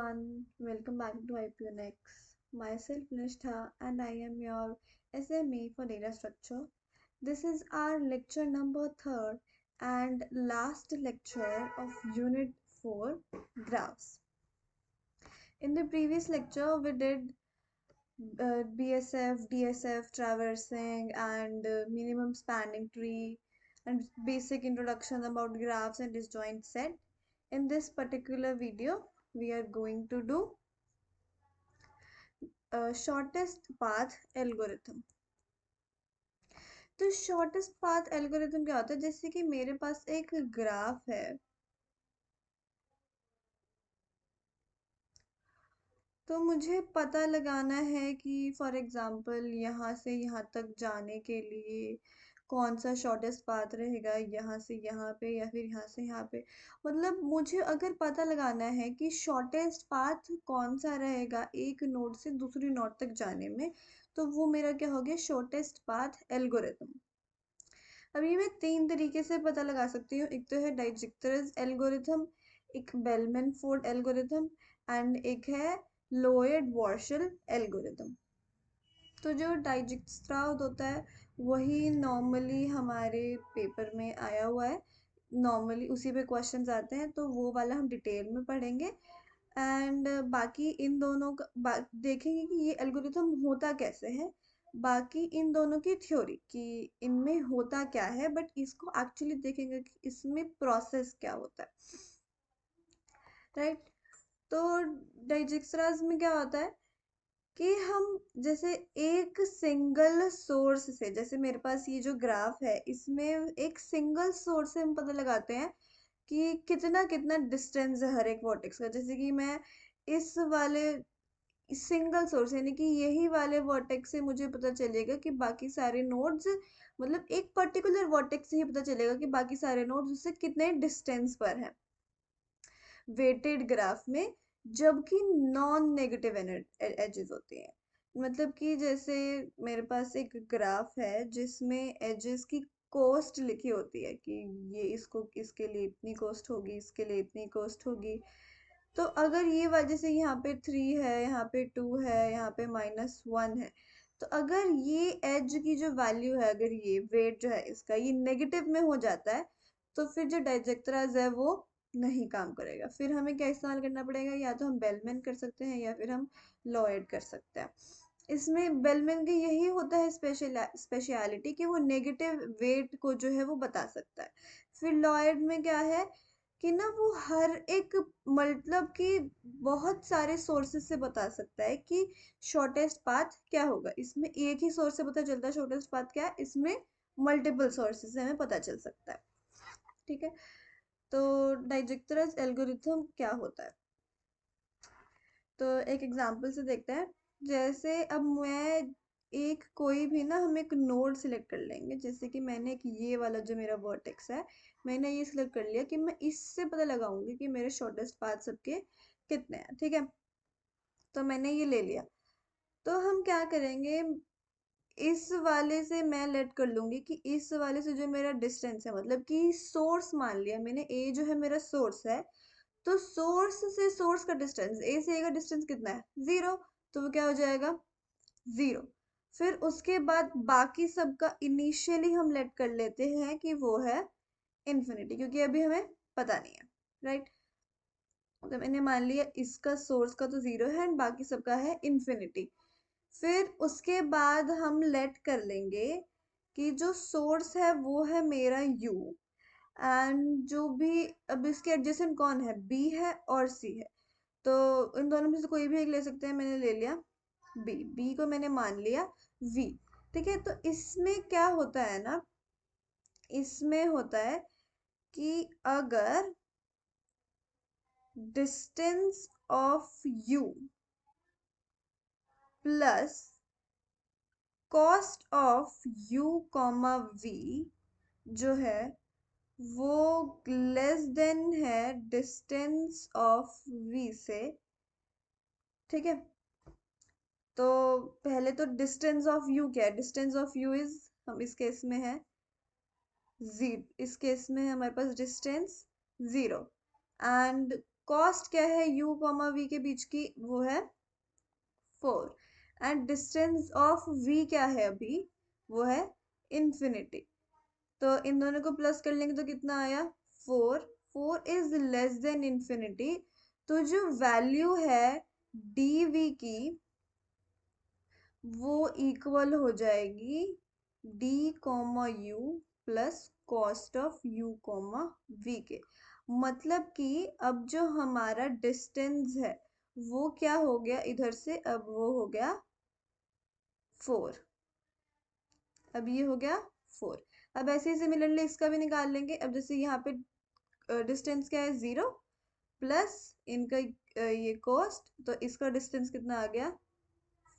everyone, welcome back to IPNX. Myself Nishtha and I am your SME for data structure. This is our lecture number 3rd and last lecture of Unit 4 Graphs. In the previous lecture, we did BSF, DSF, traversing, and minimum spanning tree, and basic introduction about graphs and disjoint set. In this particular video, we are going to do shortest path algorithm. तो shortest path algorithm क्या होता है? जैसे कि मेरे पास एक graph है, तो मुझे पता लगाना है कि फॉर एग्जांपल यहाँ से यहाँ तक जाने के लिए कौन सा शॉर्टेस्ट पाथ रहेगा, यहाँ से यहाँ पे या फिर यहाँ से यहाँ पे. मतलब मुझे अगर पता लगाना है कि शॉर्टेस्ट पाथ कौन सा रहेगा एक नोड से दूसरी नोड तक जाने में, तो वो मेरा क्या हो गया? Shortest path algorithm. अब ये मैं 3 तरीके से पता लगा सकती हूँ. एक तो है डाइजेक्टर्स एल्गोरिथम, एक बेलमैन फोर्ड एल्गोरिथम एंड एक है लोएड वॉर्शल एल्गोरिथम. तो जो डाइजेक्स्ट्राउड होता है वही नॉर्मली हमारे पेपर में आया हुआ है, नॉर्मली उसी पे क्वेश्चंस आते हैं, तो वो वाला हम डिटेल में पढ़ेंगे. एंड बाकी इन दोनों का देखेंगे कि ये एल्गोरिथम होता कैसे है, बाकी इन दोनों की थ्योरी कि इनमें होता क्या है, बट इसको एक्चुअली देखेंगे कि इसमें प्रोसेस क्या होता है, राइट. तो डाइजेक्स्ट्राज में क्या होता है कि हम जैसे एक सिंगल सोर्स से, जैसे मेरे पास ये जो ग्राफ है इसमें एक सिंगल सोर्स से हम पता लगाते हैं कि कितना कितना डिस्टेंस है हर एक वर्टेक्स का. जैसे कि मैं इस वाले सिंगल सोर्स यानी कि यही वाले वर्टेक्स से मुझे पता चलेगा कि बाकी सारे नोड्स, मतलब एक पर्टिकुलर वर्टेक्स से ही पता चलेगा कि बाकी सारे नोड्स उससे कितने डिस्टेंस पर हैं वेटेड ग्राफ में, जबकि नॉन नेगेटिव एजेस होती हैं. मतलब कि जैसे मेरे पास एक ग्राफ है जिसमें एजेस की कॉस्ट लिखी होती है कि ये इसको इसके लिए इतनी कॉस्ट होगी, इसके लिए इतनी कॉस्ट होगी. तो अगर ये वजह से यहाँ पे 3 है, यहाँ पे 2 है, यहाँ पे -1 है, तो अगर ये एज की जो वैल्यू है, अगर ये वेट जो है इसका ये नेगेटिव में हो जाता है, तो फिर जो डाइजेक्टराज है वो नहीं काम करेगा. फिर हमें क्या इस्तेमाल करना पड़ेगा? या तो हम बेलमैन कर सकते हैं या फिर हम लॉयड कर सकते हैं. इसमें बेलमैन का यही होता है स्पेशलिटी कि वो नेगेटिव वेट को जो है वो बता सकता है. फिर लॉयड में क्या है कि ना वो हर एक, मतलब कि बहुत सारे सोर्सेस से बता सकता है कि शॉर्टेस्ट पाथ क्या होगा. इसमें एक ही सोर्स से पता चलता है शॉर्टेस्ट पाथ क्या है, इसमें मल्टीपल सोर्सेस से हमें पता चल सकता है. ठीक है, तो डाइजेक्टर्स एल्गोरिथम क्या होता है, तो एक एग्जांपल से देखते हैं. जैसे अब मैं एक कोई भी ना, हम एक नोड सिलेक्ट कर लेंगे. जैसे कि मैंने एक ये वाला जो मेरा वर्टेक्स है, मैंने ये सिलेक्ट कर लिया कि मैं इससे पता लगाऊंगी कि मेरे शॉर्टेस्ट पाथ सबके कितने हैं. ठीक है, तो मैंने ये ले लिया. तो हम क्या करेंगे, इस वाले से मैं लेट कर लूंगी कि इस वाले से जो मेरा डिस्टेंस है, मतलब कि सोर्स मान लिया मैंने, ए जो है मेरा सोर्स है, तो सोर्स से सोर्स का डिस्टेंस, ए से ए का डिस्टेंस कितना है? 0. तो वो क्या हो जाएगा? 0. फिर उसके बाद बाकी सबका इनिशियली हम लेट कर लेते हैं कि वो है इन्फिनिटी, क्योंकि अभी हमें पता नहीं है, राइट. तो मैंने मान लिया इसका सोर्स का तो 0 है एंड बाकी सबका है इन्फिनिटी. फिर उसके बाद हम लेट कर लेंगे कि जो सोर्स है वो है मेरा u, एंड जो भी, अब इसके एडजेसेंट कौन है? b है और c है, तो इन दोनों में से कोई भी एक ले सकते हैं. मैंने ले लिया b को मैंने मान लिया v. ठीक है, तो इसमें क्या होता है ना, इसमें होता है कि अगर distance of u plus cost of u comma v जो है वो लेस देन है डिस्टेंस ऑफ v से. ठीक है, तो पहले तो डिस्टेंस ऑफ u क्या है? डिस्टेंस ऑफ u इज, हम इस केस में है 0, इस केस में है हमारे पास डिस्टेंस 0, एंड कॉस्ट क्या है u कॉमा v के बीच की, वो है 4, एंड डिस्टेंस ऑफ v क्या है अभी, वो है इंफिनिटी। तो इन दोनों को प्लस कर लेंगे तो कितना आया 4, 4 इज लेस देन इंफिनिटी। तो जो वैल्यू है dv की वो इक्वल हो जाएगी d comma u plus cost of u comma v के। मतलब कि अब जो हमारा डिस्टेंस है वो क्या हो गया इधर से, अब वो हो गया 4, अब ये हो गया 4। अब ऐसे ही सिमिलरली इसका भी निकाल लेंगे। अब जैसे यहाँ पे डिस्टेंस क्या है 0 प्लस इनका ये कॉस्ट, तो इसका डिस्टेंस कितना आ गया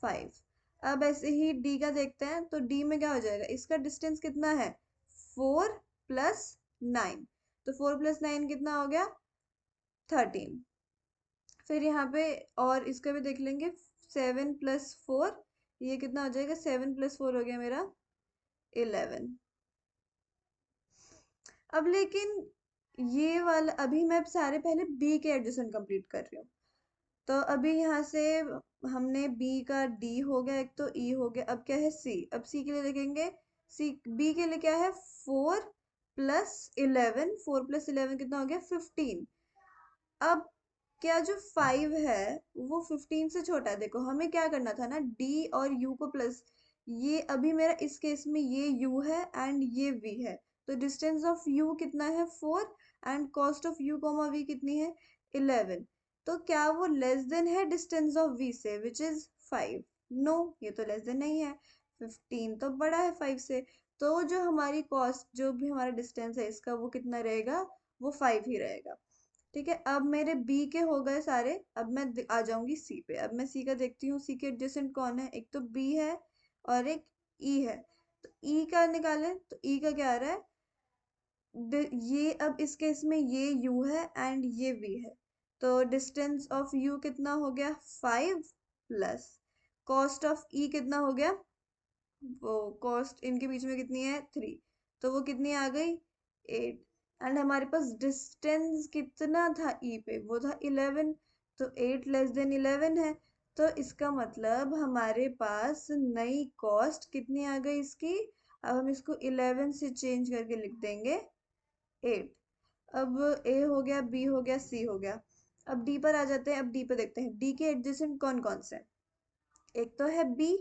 5। अब ऐसे ही d का देखते हैं, तो d में क्या हो जाएगा, इसका डिस्टेंस कितना है 4 प्लस 9, तो 4 प्लस 9 कितना हो गया 13। फिर यहाँ पे और इसका भी देख लेंगे, 7 प्लस 4, ये कितना हो जाएगा, 7 प्लस 4 हो गया मेरा 11। अब लेकिन ये वाला अभी मैं सारे पहले b के एडजस्टमेंट कंप्लीट कर रही हूँ। तो अभी यहाँ से हमने b का d हो गया एक, तो e हो गया, अब क्या है c। अब c के लिए देखेंगे, c b के लिए क्या है 4 प्लस 11, 4 प्लस 11 कितना हो गया 15। अब क्या जो 5 है वो 15 से छोटा है। देखो हमें क्या करना था ना, d और u को प्लस, ये अभी मेरा इस केस में ये u है एंड ये v है, तो डिस्टेंस ऑफ u कितना है 4 and cost of u comma v कितनी है 11। तो क्या वो लेस देन है डिस्टेंस ऑफ v से विच इज 5? नो, ये तो लेस देन नहीं है, 15 तो बड़ा है 5 से। तो जो हमारी कॉस्ट, जो भी हमारा डिस्टेंस है इसका, वो कितना रहेगा, वो 5 ही रहेगा। ठीक है, अब मेरे b के हो गए सारे। अब मैं आ जाऊंगी c पे। अब मैं c का देखती हूँ, c के एडजेसेंट कौन है, एक तो b है और एक e है। तो e का निकालें, तो e का क्या आ रहा है, ये अब इस केस में ये u है एंड ये v है, तो डिस्टेंस ऑफ u कितना हो गया 5 प्लस कॉस्ट ऑफ e कितना हो गया, वो कॉस्ट इनके बीच में कितनी है 3, तो वो कितनी आ गई 8। एंड हमारे पास डिस्टेंस कितना था ई पे, वो था 11, तो 8 लेस देन 11 है। तो इसका मतलब हमारे पास नई कॉस्ट कितनी आ गई इसकी, अब हम इसको 11 से चेंज करके लिख देंगे 8। अब ए हो गया, बी हो गया, सी हो गया। अब डी पर आ जाते हैं। अब डी पर देखते हैं डी के एडजेसेंट कौन कौन से हैं। एक तो है बी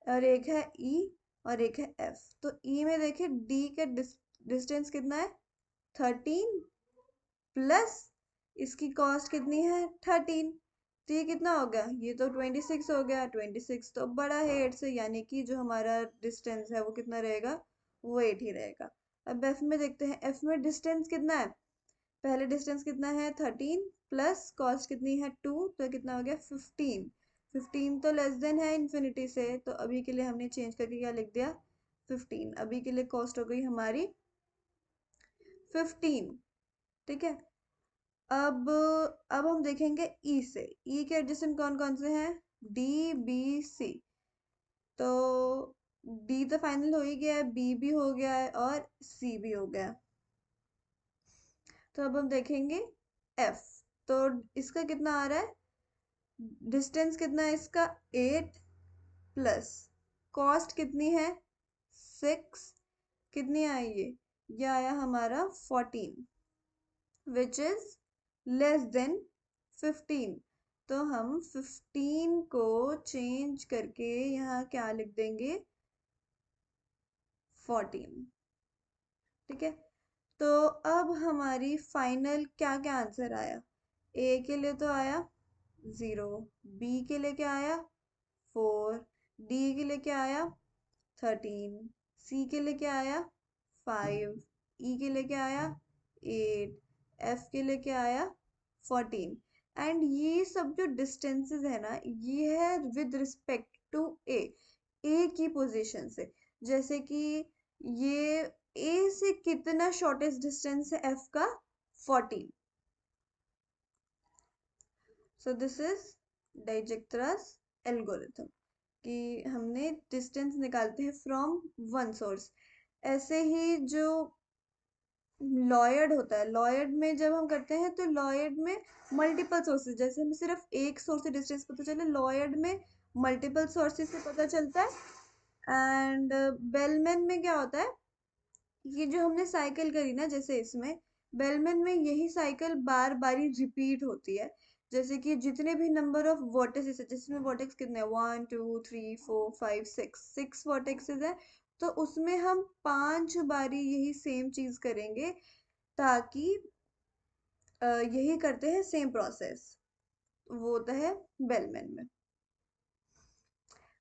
और एक है ई और एक है एफ। तो ई में देखिए डी का डिस्टेंस कितना है 13 प्लस इसकी कॉस्ट कितनी है 13, तो ये कितना हो गया, ये तो 26 हो गया। 26 तो बड़ा है 8 से, यानी कि जो हमारा डिस्टेंस है वो कितना रहेगा, वो 8 ही रहेगा। अब एफ में देखते हैं, एफ में डिस्टेंस कितना है, पहले डिस्टेंस कितना है 13 प्लस कॉस्ट कितनी है 2, तो कितना हो गया 15। 15 तो लेस देन है इन्फिनिटी से, तो अभी के लिए हमने चेंज करके क्या लिख दिया 15। अभी के लिए कॉस्ट हो गई हमारी 15। ठीक है, अब हम देखेंगे ई से। ई के एडजेसेंट कौन कौन से हैं, डी बी सी। तो डी तो फाइनल हो ही गया है, बी भी हो गया है और सी भी हो गया है। तो अब हम देखेंगे एफ। तो इसका कितना आ रहा है, डिस्टेंस कितना है इसका 8 प्लस कॉस्ट कितनी है 6, कितनी आई ये आया हमारा 14 विच इज लेस देन 15। तो हम 15 को चेंज करके यहाँ क्या लिख देंगे 14। ठीक है, तो अब हमारी फाइनल क्या क्या आंसर आया, ए के लिए तो आया 0, बी के लिए क्या आया 4, डी के लिए क्या आया 13, सी के लिए क्या आया 5, ई के लिए क्या आया 8, एफ के लिए क्या आया 14। एंड ये सब जो डिस्टेंसेस है ना, ये है विद रिस्पेक्ट टू ए, ए की पोजीशन से। जैसे कि ये ए से कितना शॉर्टेस्ट डिस्टेंस है एफ का 14। सो दिस इज डाइजेक्ट्रास एल्गोरिथम, कि हमने डिस्टेंस निकालते हैं फ्रॉम वन सोर्स। ऐसे ही जो लॉयड होता है। लॉयड में जब हम करते हैं तो लॉयड में मल्टीपल सोर्सेज, जैसे हमें सिर्फ एक सोर्स से डिस्टेंस पता चले, लॉयड में मल्टीपल सोर्सेज से पता चलता है। एंड बेलमैन में क्या होता है, ये जो हमने साइकिल करी ना, जैसे इसमें बेलमैन में यही साइकिल बार बारी रिपीट होती है। जैसे कि जितने भी नंबर ऑफ वर्टिसेस है, जिसमें वर्टेक्स कितने हैं, 1 2 3 4 5 6, 6 वर्टेक्सेस है, तो उसमें हम 5 बारी यही सेम चीज करेंगे, ताकि यही करते हैं सेम प्रोसेस। वो होता है बेलमैन में।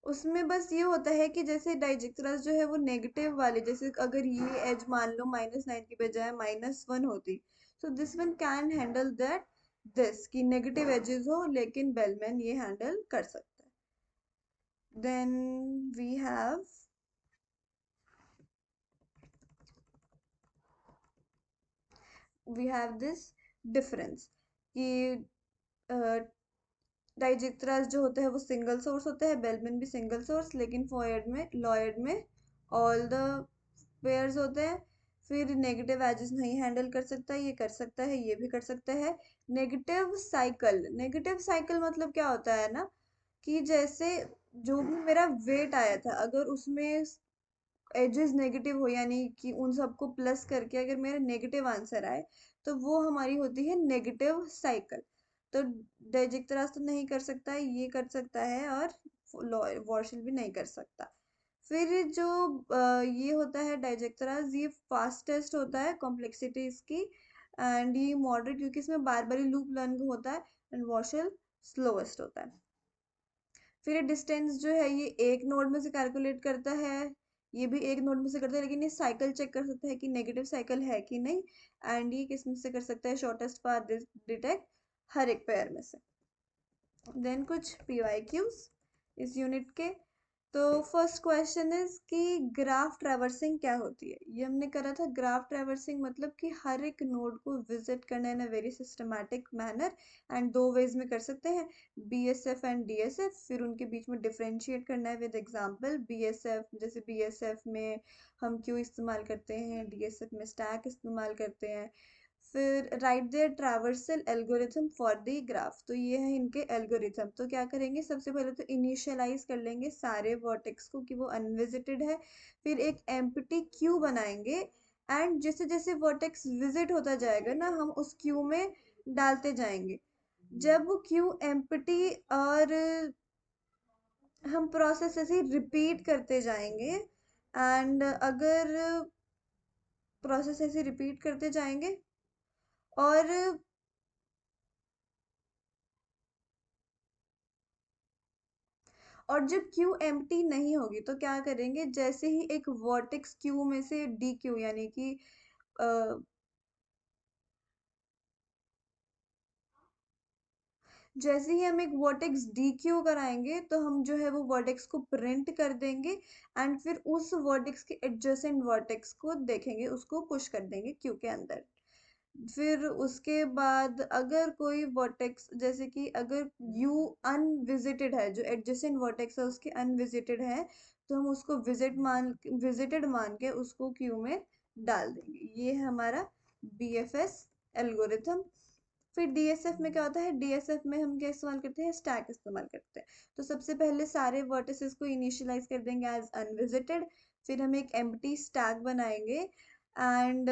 उसमें बस ये होता है कि जैसे डाइजेक्टरस जो है वो नेगेटिव वाले, जैसे अगर ये एज मान लो -9 की बजाय -1 होती, so this one can handle that, this की नेगेटिव एजेस हो, लेकिन बेलमैन ये हैंडल कर सकता है। Then we have this difference कि डाइजेक्टरास जो होता है वो सिंगल सोर्स होता है, बेलमैन भी सिंगल सोर्स, लेकिन फॉयड में लॉयड में ऑल द पेयर्स होते हैं। फिर नेगेटिव एजेस नहीं हैंडल कर सकता, ये कर सकता है, ये भी कर सकता है। नेगेटिव साइकिल मतलब क्या होता है ना, कि जैसे जो भी मेरा वेट आया था, अगर उसमें एजेस नेगेटिव हो, यानी कि उन सबको प्लस करके अगर मेरा नेगेटिव आंसर आए, तो वो हमारी होती है नेगेटिव साइकिल। तो डाइजेक्टरास तो नहीं कर सकता है, ये कर सकता है, और वॉशल भी नहीं कर सकता। फिर जो ये होता है डाइजेक्टरास, ये फास्टेस्ट होता है कॉम्प्लेक्सिटी इसकी, एंड ये मॉडरेट, क्योंकि इसमें बार बार लूप लर्न होता है, एंड वॉशल स्लोएस्ट होता है। फिर डिस्टेंस जो है ये एक नोड में से कैलकुलेट करता है, ये भी एक नोड में से करता है, लेकिन ये साइकिल चेक कर सकता है कि नेगेटिव साइकिल है कि नहीं। एंड ये किस में से कर सकता है, शॉर्टेस्ट पाथ डिटेक्ट हर एक पेयर में से। देन कुछ PYQs इस यूनिट के। तो फर्स्ट क्वेश्चन इज कि ग्राफ ट्रैवर्सिंग क्या होती है। ये हमने करा था, ग्राफ ट्रैवर्सिंग मतलब कि हर एक नोड को विजिट करना in a very systematic manner, and दो वेज में कर सकते हैं, BSF एंड DSF। फिर उनके बीच में डिफरेंशिएट करना है विद एग्जांपल। BSF, जैसे BSF में हम क्यू इस्तेमाल करते हैं, DSF में स्टैक इस्तेमाल करते हैं। फिर write their traversal algorithm for the graph, तो ये है इनके एल्गोरिथम। तो क्या करेंगे, सबसे पहले तो इनिशियलाइज कर लेंगे सारे वर्टेक्स को कि वो अनविजिटेड है, फिर एक एम्प्टी क्यू बनाएंगे, एंड जैसे जैसे वर्टेक्स विजिट होता जाएगा ना, हम उस क्यू में डालते जाएंगे। जब वो क्यू एम्प्टी, और हम प्रोसेस ऐसे रिपीट करते जाएंगे, एंड अगर प्रोसेस ऐसे रिपीट करते जाएंगे, और जब क्यू एम्प्टी नहीं होगी तो क्या करेंगे, जैसे ही एक वर्टेक्स क्यू में से डी क्यू, यानी कि जैसे ही हम एक वर्टेक्स डी क्यू कराएंगे, तो हम जो है वो वर्टेक्स को प्रिंट कर देंगे, एंड फिर उस वर्टेक्स के एडजेसेंट वर्टेक्स को देखेंगे, उसको पुश कर देंगे क्यू के अंदर। फिर उसके बाद अगर कोई वर्टेक्स, जैसे कि अगर यू अनविजिटेड है, जो एडजेसेंट वर्टेक्स है उसके अनविजिटेड है, तो हम उसको विजिटेड मान के उसको क्यू में डाल देंगे। ये है हमारा BFS एल्गोरिथम। फिर DSF में क्या होता है, DSF में हम क्या इस्तेमाल करते हैं, स्टैक इस्तेमाल करते हैं। तो सबसे पहले सारे वर्टिसेस को इनिशियलाइज कर देंगे एज अनविजिटेड, फिर हम एक एम्प्टी स्टैक बनाएंगे, and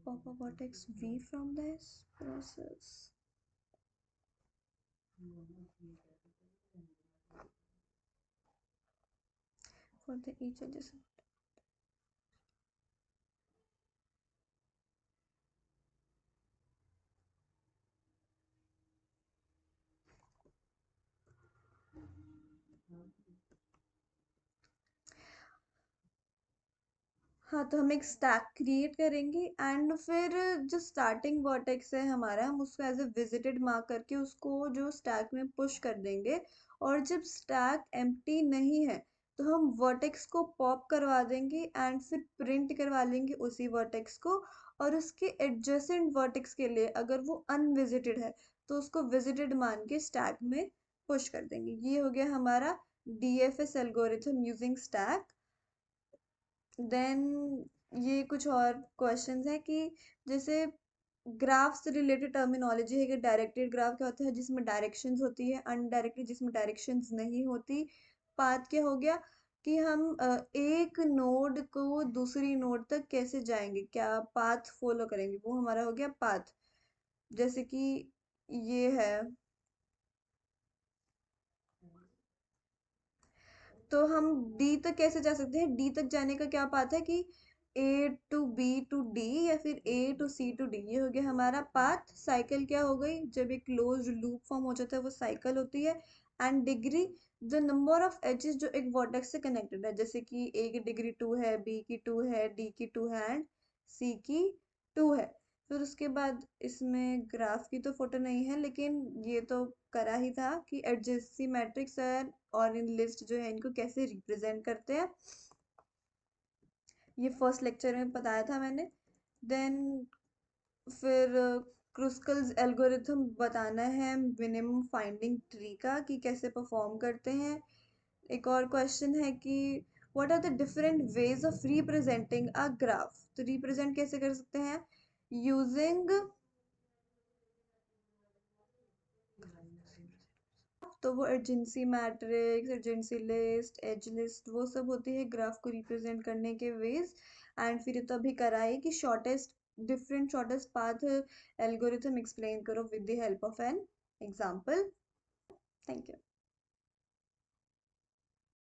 pop a vertex V from this process for the each adjacent. हाँ, तो हम एक स्टैक क्रिएट करेंगे, एंड फिर जो स्टार्टिंग वर्टेक्स है हमारा, हम उसको एज ए विजिटेड मार्क करके उसको जो स्टैक में पुश कर देंगे। और जब स्टैक एम्प्टी नहीं है, तो हम वर्टेक्स को पॉप करवा देंगे, एंड फिर प्रिंट करवा लेंगे उसी वर्टेक्स को, और उसके एडजेसेंट वर्टेक्स के लिए अगर वो अनविजिटेड है, तो उसको विजिटेड मान के स्टैक में पुश कर देंगे। ये हो गया हमारा DFS algorithm using stack. Then ये कुछ और क्वेश्चंस है कि जैसे ग्राफ से रिलेटेड टर्मिनोलॉजी है कि डायरेक्टेड ग्राफ क्या होता है जिसमें डायरेक्शंस होती है, अनडायरेक्टेड जिसमें डायरेक्शंस नहीं होती। पाथ क्या हो गया कि हम एक नोड को दूसरी नोड तक कैसे जाएंगे, क्या पाथ फॉलो करेंगे, वो हमारा हो गया पाथ। जैसे कि ये है, तो हम डी तक कैसे जा सकते हैं, डी तक जाने का क्या पाथ है कि ए टू बी टू डी या फिर ए टू सी टू डी, ये हो गया हमारा पाथ। साइकिल क्या हो गई, जब एक क्लोज लूप फॉर्म हो जाता है वो साइकिल होती है। And degree, the number of edges जो एक वर्टेक्स से कनेक्टेड है, जैसे कि ए की डिग्री 2 है, बी की 2 है, डी की 2 है एंड सी की 2 है। फिर उसके बाद इसमें ग्राफ की तो फोटो नहीं है, लेकिन ये तो करा ही था कि एडजेसी मैट्रिक्स और इन लिस्ट जो है इनको कैसे रिप्रेजेंट करते हैं, ये फर्स्ट लेक्चर में बताया था मैंने। देन फिर क्रुस्कल्स एल्गोरिथम बताना है मिनिमम फाइंडिंग ट्री का कि कैसे परफॉर्म करते हैं। एक और क्वेश्चन है कि what are the different ways of representing a graph, तो रिप्रेजेंट कैसे कर सकते हैं, यूजिंग, तो वो adjacency matrix, adjacency list, edge list, वो सब होती है ग्राफ को रिप्रेजेंट करने के वेज। एंड फिर ये तो अभी कराए कि shortest, different shortest path algorithm explain करो with the help of an example. Thank you.